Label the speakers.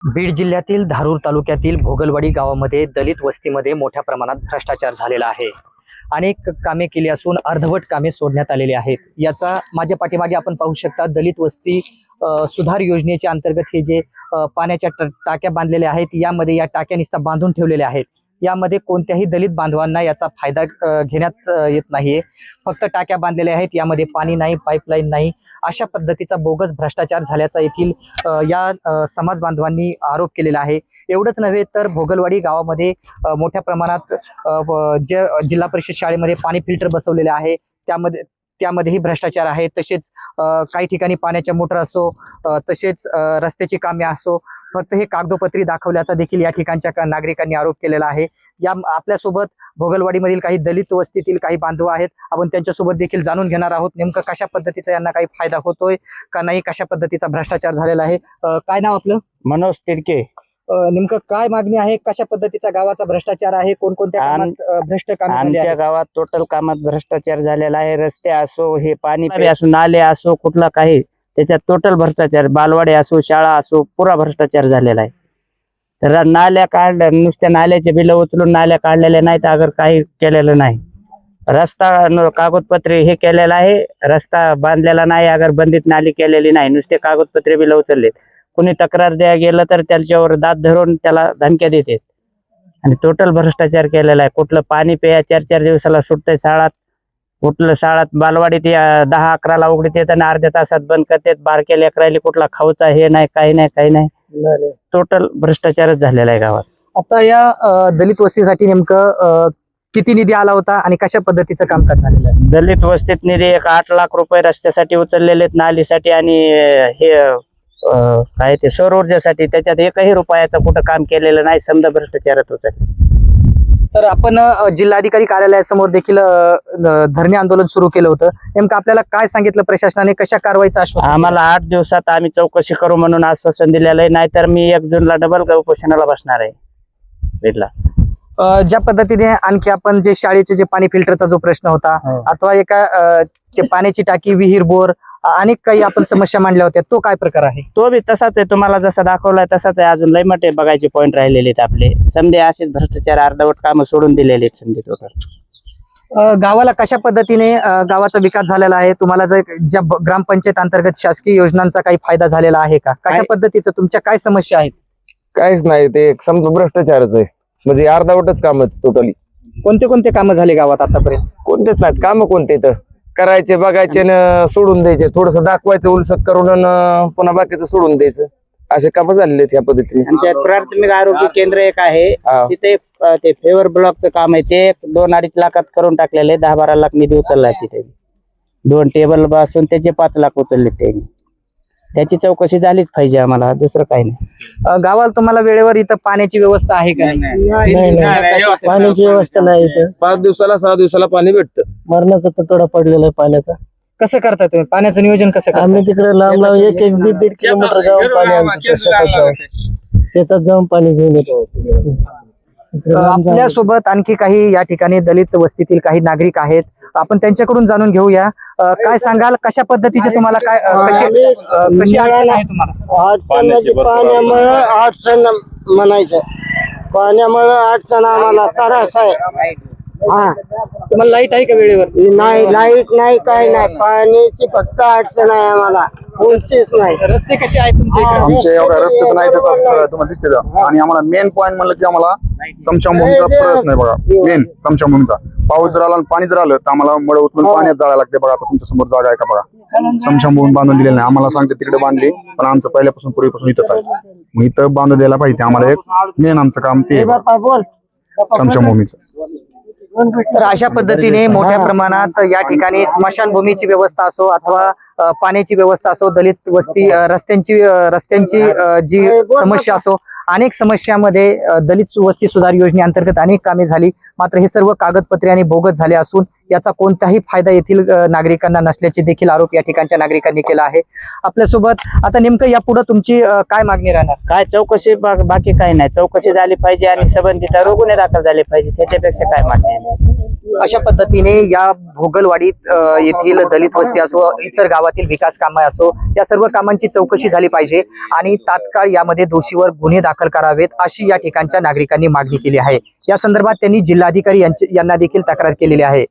Speaker 1: बीड जिल्ह्यातील धारूर तालुक्यातील भोगलवाडी गावामध्ये दलित वस्तीमध्ये मोठ्या प्रमाणात भ्रष्टाचार झालेला आहे। अनेक कामे केली असून अर्धवट कामे सोडण्यात आलेली आहेत। याचा माझ्या पाठीमागे आपण पाहू शकता दलित वस्ती सुधार योजनेच्या अंतर्गत हे जे पाण्याच्या टाक्या बांधलेल्या आहेत, यामध्ये या टाक्या नुसता बांधून ठेवलेल्या आहेत। यामध्ये कोणत्याही दलित बांधवांना याचा फायदा घेण्यात येत नाहीये। फक्त टाक्या बांधलेल्या आहेत, यामध्ये पाणी नाही, पाईपलाईन नाही। अशा पद्धतीचा बोगस भ्रष्टाचार झाल्याचा येथील या समाज बांधवांनी आरोप केलेला आहे। एवढंच नव्हे तर भोगलवाडी गावामध्ये मोठ्या प्रमाणात जे जिल्हा परिषद शाळेमध्ये पाणी फिल्टर बसवलेले आहे, त्यामध्येही भ्रष्टाचार आहे। तसेच काही ठिकाणी पाण्याच्या मोटर असो, तसेच रस्त्याची कामे असो, फक्त हे कागदोपत्री दाखवल्याचा देखील या ठिकाणच्या नागरिकांनी आरोप केलेला आहे। या आपल्यासोबत भोगलवाडीमधील काही दलित वस्तीतील काही बांधव आहेत, आपण त्यांच्यासोबत देखील जाणून घेणार आहोत नेमकं कशा पद्धतीचा यांना काही फायदा होतोय का नाही, कशा पद्धतीचा भ्रष्टाचार झालेला आहे। काय नाव आपलं?
Speaker 2: मनोज तिरके।
Speaker 1: नेमकं काय मागणी आहे, कशा पद्धतीचा गावाचा भ्रष्टाचार आहे, कोणकोणत्या कामात भ्रष्ट काम झाले
Speaker 2: आमच्या
Speaker 1: आहे?
Speaker 2: गावात टोटल कामात भ्रष्टाचार झालेला आहे। रस्ते असो, हे पाणी असो, नाले असो, कुठला काही त्याच्यात टोटल भ्रष्टाचार, बालवाडी असो, शाळा असो, पुरा भ्रष्टाचार झालेला आहे। तर नाल्या काढल्या, नुसत्या नाल्याचे बिल उचलून नाल्या काढलेल्या नाहीत, अगर काही केलेलं नाही। रस्ता कागदपत्रे हे केलेलं आहे, रस्ता बांधलेला नाही, अगर बंदित नाली केलेली नाही, नुसते कागदपत्रे बिल उचललेत। कुणी तक्रार द्या गेलं तर त्याच्यावर दात धरून त्याला धमक्या देतात आणि टोटल भ्रष्टाचार केलेला आहे। कुठलं पाणी प्या 4-4 दिवसाला सुटतंय शाळात, कुठलं शाळात बालवाडीत 10-11ला उघडीत येत आणि अर्ध्या तासात बंद करतात। बारक्या लेकरायला कुठला खाऊचा हे नाही, काही नाही, टोटल भ्रष्टाचारच झालेला आहे गावात।
Speaker 1: आता या दलित वस्तीसाठी नेमकं किती निधी आला होता आणि कशा पद्धतीचं कामकाज झालेलं आहे?
Speaker 2: दलित वस्तीत निधी 8 लाख रुपये रस्त्यासाठी उचललेले, नालीसाठी आणि हे काय ते सौर ऊर्जेसाठी, त्याच्यात एकही रुपयाचं कुठं काम केलेलं नाही, समजा भ्रष्टाचारात होत।
Speaker 1: तर आपण जिल्हाधिकारी कार्यालयासमोर देखील धरणे आंदोलन सुरू केलं होतं। नेमकं आपल्याला काय सांगितलं प्रशासनाने, कशा कारवाईचं आश्वासन?
Speaker 2: आम्हाला 8 दिवसात आम्ही चौकशी करू म्हणून आश्वासन दिलेलं आहे, नाहीतर मी 1 जूनला डबल उपोषणाला बसणार आहे बीडला।
Speaker 1: ज्या पद्धतीने आणखी आपण जे शाळेचे जे पाणी फिल्टरचा जो प्रश्न होता, अथवा एका ते पाण्याची टाकी, विहीर, बोर, अनेक काही आपण समस्या मांडल्या होत्या, तो काय प्रकार आहे?
Speaker 2: तो बी तसाच आहे, तुम्हाला जसा दाखवलाय तसाच आहे। अजून लय मोठे बघायचे पॉइंट राहिलेले आहेत आपले। समजे असेच भ्रष्टाचार अर्धवट काम सोडून दिलेले आहेत समजे टोटल।
Speaker 1: गावाला कशा पद्धतीने गावाचा विकास झालेला आहे? तुम्हाला ज्या ग्रामपंचायत अंतर्गत शासकीय योजनांचा काही फायदा झालेला आहे का? कशा पद्धतीचं, तुमच्या काय समस्या आहेत?
Speaker 3: काहीच नाही, ते समजा भ्रष्टाचारच आहे, म्हणजे अर्धावटच काम टोटली।
Speaker 1: कोणते कोणते कामं झाले गावात आतापर्यंत?
Speaker 3: कोणतेच नाहीत काम, कोणते तर करायचे, बघायचे न सोडून द्यायचे, थोडस दाखवायचं उलसक करून पुन्हा बाकीचं सोडून द्यायचं, असे काम झालेले आहेत या पद्धतीने।
Speaker 2: आमच्या प्राथमिक आरोग्य केंद्र एक आहे, तिथे ते फेवर ब्लॉकचं काम आहे, ते 2-2.5 लाखात करून टाकलेले, 10-12 लाख निधी उचलला तिथे। 2 टेबल बसून त्याचे 5 लाख उचलले त्यांनी। त्याची चौकशी झालीच पाहिजे आम्हाला, दुसरं काही नाही।
Speaker 1: गावाला तुम्हाला वेळेवर इथं पाण्याची व्यवस्था आहे का?
Speaker 4: पाण्याची व्यवस्था नाही इथं।
Speaker 3: 5 दिवसाला 6 दिवसाला पाणी भेटतं।
Speaker 4: मरणाचा तुटवडा पडलेला आहे पाण्याचा।
Speaker 1: कसं करता तुम्ही पाण्याचं नियोजन? कसं करता?
Speaker 4: आम्ही तिकडे लांब 1-1-1.5 किलोमीटर जाऊन पाणी आणतो, शेतात जाऊन पाणी घेऊन येतो।
Speaker 1: आपल्या सोबत आणखी काही या ठिकाणी दलित वस्तीतील काही नागरिक आहेत, आपण त्यांच्याकडून जाणून घेऊया। काय सांगाल, कशा पद्धतीचे तुम्हाला काय कशी अडचण आहे तुम्हाला?
Speaker 4: पाण्यामुळे अडचण म्हणायचं, पाण्यामुळे अडचण आम्हाला त्रास आहे।
Speaker 1: तुम्हाला लाईट आहे का वेळेवर?
Speaker 4: नाही, लाईट नाही, काही नाही, पाण्याची फक्त अडचण आहे आम्हाला, कोणतीच नाही।
Speaker 1: रस्ते कसे आहेत तुमच्या इकडे?
Speaker 5: आमच्या एवढा रस्ते तर नाही, त्याचा तुम्हाला दिसते का? आणि आम्हाला मेन पॉईंट म्हणलं की आम्हाला समशाभूमीचा प्रश्न आहे बघा, मेन समशाभूमीचा। पाऊस जर आला आणि पाणी जर आलं तर आम्हाला मड उचलून पाण्यात जायला लागते बघा। आता तुमच्या समोर जागा आहे का बघा, समशाभूमी बांधून दिलेली नाही। आम्हाला सांगते तिकडे बांधली, पण आमचं पहिल्यापासून पूर्वीपासून इथंच आहे, मग इथं बांधून द्यायला पाहिजे आम्हाला। एक मेन आमचं काम ते समशाभूमीचं।
Speaker 1: तर अशा पद्धतीने मोठ्या प्रमाणात या ठिकाणी स्मशानभूमीची व्यवस्था असो अथवा पाण्याची व्यवस्था असो, दलित वस्ती रस्त्यांची जी समस्या असो, अनेक समस्यामध्ये दलित वस्ती सुधार योजनेअंतर्गत अनेक कामे झाली, मात्र हे सर्व कागदपत्रे आणि बोगस झाले असून याचा कोणताही फायदा येथील नागरिकांना नसल्याचे देखील आरोप या ठिकाणच्या नागरिकांनी केला आहे। आपल्यासोबत आता नेमकं यापुढे तुमची काय मागणी राहणार?
Speaker 2: काय चौकशी, बाकी काही नाही, चौकशी झाली पाहिजे आणि संबंधित गुन्हे दाखल झाले पाहिजे, त्याच्यापेक्षा काय मागणी आहे?
Speaker 1: अशा पद्धतीने या भोगलवाडीत येथील दलित वस्ती असो, इतर गावातील विकास कामे असो, या सर्व कामांची चौकशी झाली पाहिजे आणि तात्काळ यामध्ये दोषीवर गुन्हे दाखल करावेत अशी या ठिकाणच्या नागरिकांनी मागणी केली आहे. या संदर्भात त्यांनी जिल्हाधिकारी यांना देखील तक्रार केलेली आहे.